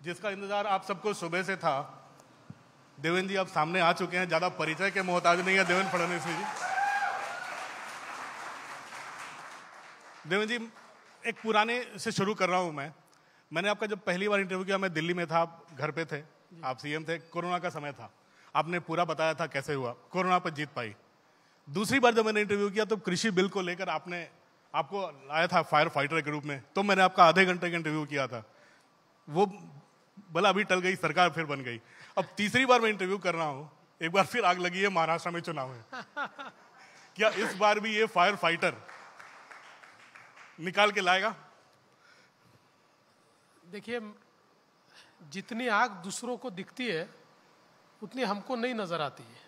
जिसका इंतजार आप सबको सुबह से था। देवेंद्र जी आप सामने आ चुके हैं, ज्यादा परिचय के मोहताज नहीं है देवेंद्र फडणवीस जी। देवेंद्र जी, एक पुराने से शुरू कर रहा हूं मैंने आपका जब पहली बार इंटरव्यू किया, मैं दिल्ली में था, आप घर पे थे, आप सीएम थे, कोरोना का समय था, आपने पूरा बताया था कैसे हुआ, कोरोना पर जीत पाई। दूसरी बार जब मैंने इंटरव्यू किया तो कृषि बिल को लेकर आपको आया था फायर फाइटर के रूप में, तो मैंने आपका आधे घंटे का इंटरव्यू किया था। वो भला अभी टल गई, सरकार फिर बन गई। अब तीसरी बार मैं इंटरव्यू कर रहा हूं, एक बार फिर आग लगी है, महाराष्ट्र में चुनाव है। क्या इस बार भी ये फायर फाइटर निकाल के लाएगा? देखिए, जितनी आग दूसरों को दिखती है उतनी हमको नहीं नजर आती है।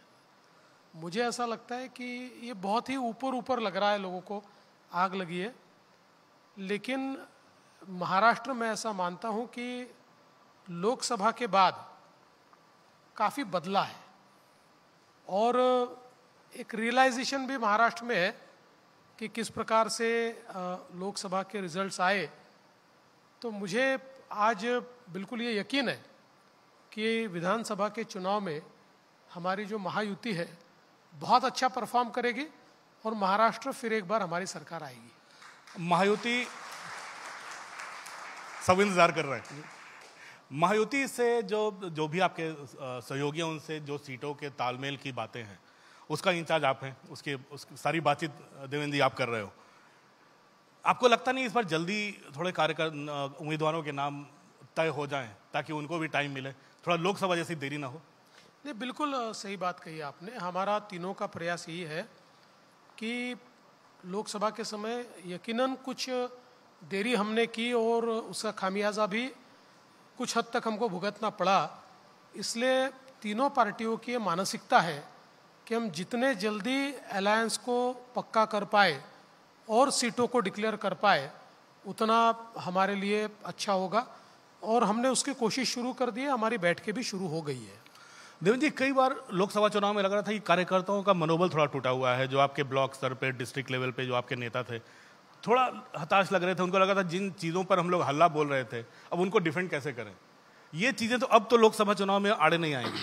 मुझे ऐसा लगता है कि ये बहुत ही ऊपर ऊपर लग रहा है लोगों को आग लगी है, लेकिन महाराष्ट्र में ऐसा मानता हूं कि लोकसभा के बाद काफी बदला है और एक रियलाइजेशन भी महाराष्ट्र में है कि किस प्रकार से लोकसभा के रिजल्ट्स आए। तो मुझे आज बिल्कुल ये यकीन है कि विधानसभा के चुनाव में हमारी जो महायुति है बहुत अच्छा परफॉर्म करेगी और महाराष्ट्र फिर एक बार हमारी सरकार आएगी। महायुति सब इंतजार कर रहे हैं। महायुति से जो भी आपके सहयोगी हैं, उनसे जो सीटों के तालमेल की बातें हैं, उसका इंचार्ज आप हैं, उसकी सारी बातचीत देवेंद्र जी आप कर रहे हो। आपको लगता नहीं इस बार जल्दी थोड़े उम्मीदवारों के नाम तय हो जाएं ताकि उनको भी टाइम मिले, थोड़ा लोकसभा जैसी देरी ना हो? नहीं, बिल्कुल सही बात कही आपने। हमारा तीनों का प्रयास यही है कि लोकसभा के समय यकीनन कुछ देरी हमने की और उसका खामियाजा भी कुछ हद तक हमको भुगतना पड़ा। इसलिए तीनों पार्टियों की मानसिकता है कि हम जितने जल्दी अलायंस को पक्का कर पाए और सीटों को डिक्लेयर कर पाए उतना हमारे लिए अच्छा होगा, और हमने उसकी कोशिश शुरू कर दी है। हमारी बैठकें भी शुरू हो गई है। देवेंद्र जी, कई बार लोकसभा चुनाव में लग रहा था कि कार्यकर्ताओं का मनोबल थोड़ा टूटा हुआ है। जो आपके ब्लॉक स्तर पे, डिस्ट्रिक्ट लेवल पे जो आपके नेता थे, थोड़ा हताश लग रहे थे। उनको लगा था जिन चीज़ों पर हम लोग हल्ला बोल रहे थे, अब उनको डिफेंड कैसे करें। ये चीज़ें तो अब तो लोकसभा चुनाव में आड़े नहीं आएंगी।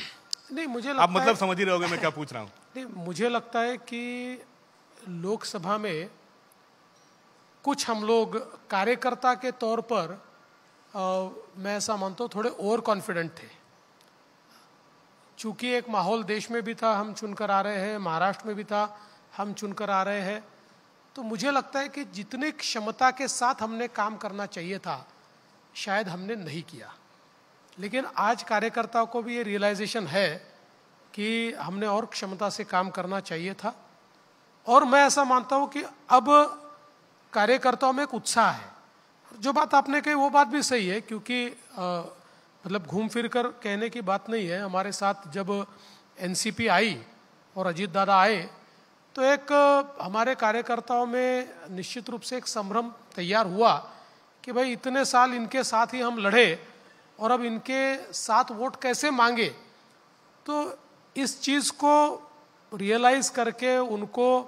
नहीं, मुझे आप मतलब समझ ही रहे होगे मैं क्या पूछ रहा हूँ। नहीं, मुझे लगता है कि लोकसभा में कुछ हम लोग कार्यकर्ता के तौर पर मैं ऐसा मानता हूँ थोड़े ओवर कॉन्फिडेंट थे। चूंकि एक माहौल देश में भी था, हम चुनकर आ रहे हैं, महाराष्ट्र में भी था, हम चुनकर आ रहे हैं, तो मुझे लगता है कि जितनी क्षमता के साथ हमने काम करना चाहिए था शायद हमने नहीं किया। लेकिन आज कार्यकर्ताओं को भी ये रियलाइजेशन है कि हमने और क्षमता से काम करना चाहिए था, और मैं ऐसा मानता हूँ कि अब कार्यकर्ताओं में एक उत्साह है। जो बात आपने कही वो बात भी सही है, क्योंकि मतलब घूम फिर कर कहने की बात नहीं है। हमारे साथ जब एनसीपी आई और अजीत दादा आए तो एक हमारे कार्यकर्ताओं में निश्चित रूप से एक संभ्रम तैयार हुआ कि भाई इतने साल इनके साथ ही हम लड़े और अब इनके साथ वोट कैसे मांगे। तो इस चीज़ को रियलाइज करके उनको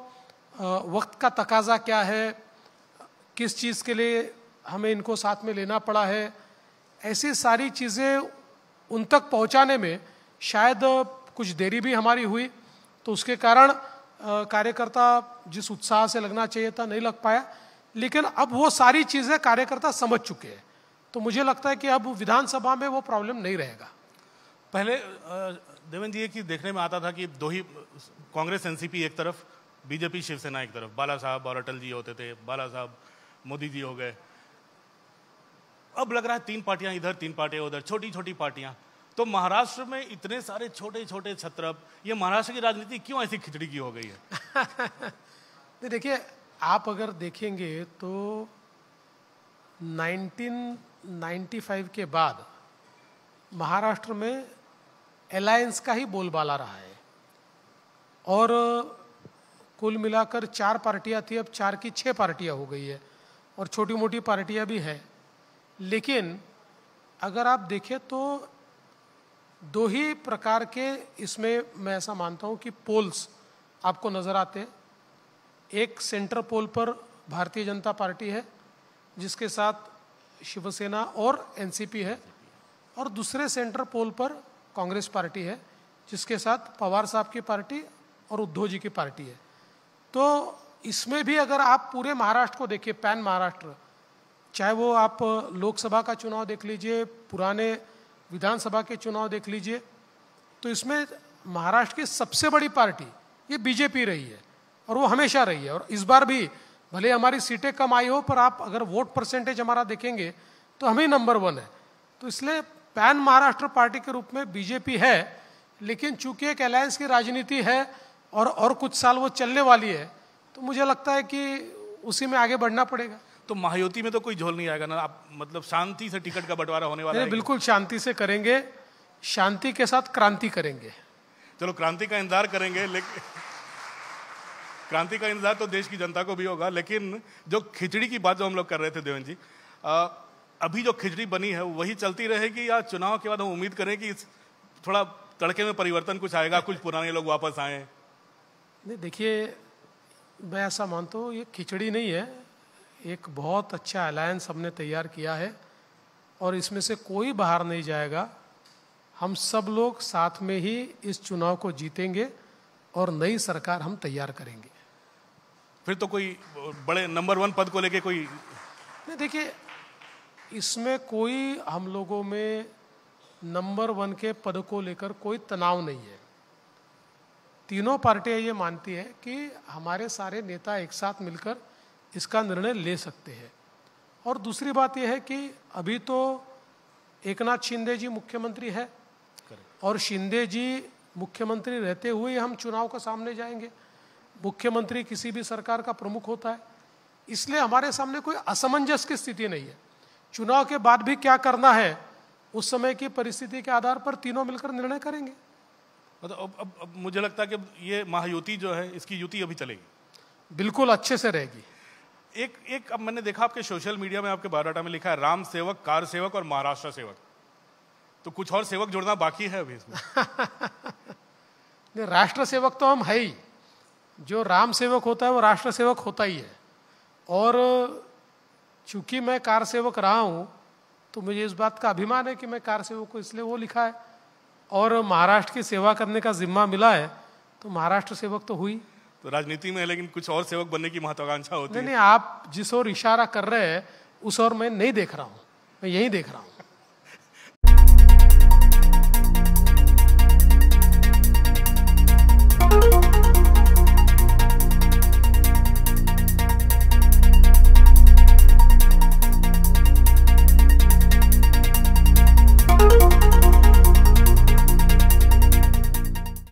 वक्त का तकाजा क्या है, किस चीज़ के लिए हमें इनको साथ में लेना पड़ा है, ऐसी सारी चीज़ें उन तक पहुंचाने में शायद कुछ देरी भी हमारी हुई। तो उसके कारण कार्यकर्ता जिस उत्साह से लगना चाहिए था नहीं लग पाया। लेकिन अब वो सारी चीज़ें कार्यकर्ता समझ चुके हैं, तो मुझे लगता है कि अब विधानसभा में वो प्रॉब्लम नहीं रहेगा। पहले देवेंद्र जी की देखने में आता था कि दो ही, कांग्रेस एनसीपी एक तरफ, बीजेपी शिवसेना एक तरफ, बाला साहब और अटल जी होते थे, बाला साहब मोदी जी हो गए। अब लग रहा है तीन पार्टियां इधर, तीन पार्टियां उधर, छोटी छोटी पार्टियां। तो महाराष्ट्र में इतने सारे छोटे छोटे छत्र, ये महाराष्ट्र की राजनीति क्यों ऐसी खिचड़ी की हो गई है? देखिए, आप अगर देखेंगे तो 1995 के बाद महाराष्ट्र में अलायंस का ही बोलबाला रहा है, और कुल मिलाकर 4 पार्टियां थी, अब 4 की 6 पार्टियां हो गई है, और छोटी मोटी पार्टियां भी हैं। लेकिन अगर आप देखें तो 2 ही प्रकार के इसमें मैं ऐसा मानता हूं कि पोल्स आपको नजर आते हैं। एक सेंटर पोल पर भारतीय जनता पार्टी है जिसके साथ शिवसेना और एनसीपी है, और दूसरे सेंटर पोल पर कांग्रेस पार्टी है, जिसके साथ पवार साहब की पार्टी और उद्धव जी की पार्टी है। तो इसमें भी अगर आप पूरे महाराष्ट्र को देखिए, पैन महाराष्ट्र, चाहे वो आप लोकसभा का चुनाव देख लीजिए, पुराने विधानसभा के चुनाव देख लीजिए, तो इसमें महाराष्ट्र की सबसे बड़ी पार्टी ये बीजेपी रही है और वो हमेशा रही है। और इस बार भी भले हमारी सीटें कम आई हो, पर आप अगर वोट परसेंटेज हमारा देखेंगे तो हम ही नंबर 1 है। तो इसलिए पैन महाराष्ट्र पार्टी के रूप में बीजेपी है, लेकिन चूंकि एक अलायंस की राजनीति है और कुछ साल वो चलने वाली है, तो मुझे लगता है कि उसी में आगे बढ़ना पड़ेगा। तो महायुति में तो कोई झोल नहीं आएगा ना, आप मतलब शांति से टिकट का बंटवारा होने वाला है? बिल्कुल शांति से करेंगे, शांति के साथ क्रांति करेंगे। चलो क्रांति का इंतजार करेंगे, लेकिन क्रांति का इंतजार तो देश की जनता को भी होगा। लेकिन जो खिचड़ी की बात जो हम लोग कर रहे थे देवेंद्र जी, अभी जो खिचड़ी बनी है वही चलती रहेगी, या चुनाव के बाद हम उम्मीद करें कि थोड़ा तड़के में परिवर्तन कुछ आएगा, कुछ पुराने लोग वापस आए? नहीं, देखिए, मैं ऐसा मानता हूँ ये खिचड़ी नहीं है, एक बहुत अच्छा अलायंस हमने तैयार किया है और इसमें से कोई बाहर नहीं जाएगा। हम सब लोग साथ में ही इस चुनाव को जीतेंगे और नई सरकार हम तैयार करेंगे। फिर तो कोई बड़े नंबर 1 पद को लेके कोई नहीं, देखिए, इसमें कोई हम लोगों में नंबर 1 के पद को लेकर कोई तनाव नहीं है। तीनों पार्टियां ये मानती है कि हमारे सारे नेता एक साथ मिलकर इसका निर्णय ले सकते हैं। और दूसरी बात यह है कि अभी तो एकनाथ शिंदे जी मुख्यमंत्री है और शिंदे जी मुख्यमंत्री रहते हुए हम चुनाव का सामने जाएंगे। मुख्यमंत्री किसी भी सरकार का प्रमुख होता है, इसलिए हमारे सामने कोई असमंजस की स्थिति नहीं है। चुनाव के बाद भी क्या करना है, उस समय की परिस्थिति के आधार पर तीनों मिलकर निर्णय करेंगे। मतलब अब मुझे लगता है कि ये महायुति जो है, इसकी युति अभी चलेगी, बिल्कुल अच्छे से रहेगी। एक अब मैंने देखा आपके सोशल मीडिया में, आपके बायोडाटा में लिखा है राम सेवक, कार सेवक और महाराष्ट्र सेवक। तो कुछ और सेवक जोड़ना बाकी है अभी इसमें? नहीं, राष्ट्र सेवक तो हम है ही। जो राम सेवक होता है वो राष्ट्र सेवक होता ही है। और चूंकि मैं कार सेवक रहा हूँ तो मुझे इस बात का अभिमान है कि मैं कार सेवक को इसलिए वो लिखा है, और महाराष्ट्र की सेवा करने का जिम्मा मिला है तो महाराष्ट्र सेवक तो हुई। तो राजनीति में लेकिन कुछ और सेवक बनने की महत्वाकांक्षा होती है। नहीं, आप जिस ओर इशारा कर रहे हैं उस ओर मैं नहीं देख रहा हूँ, मैं यही देख रहा हूँ।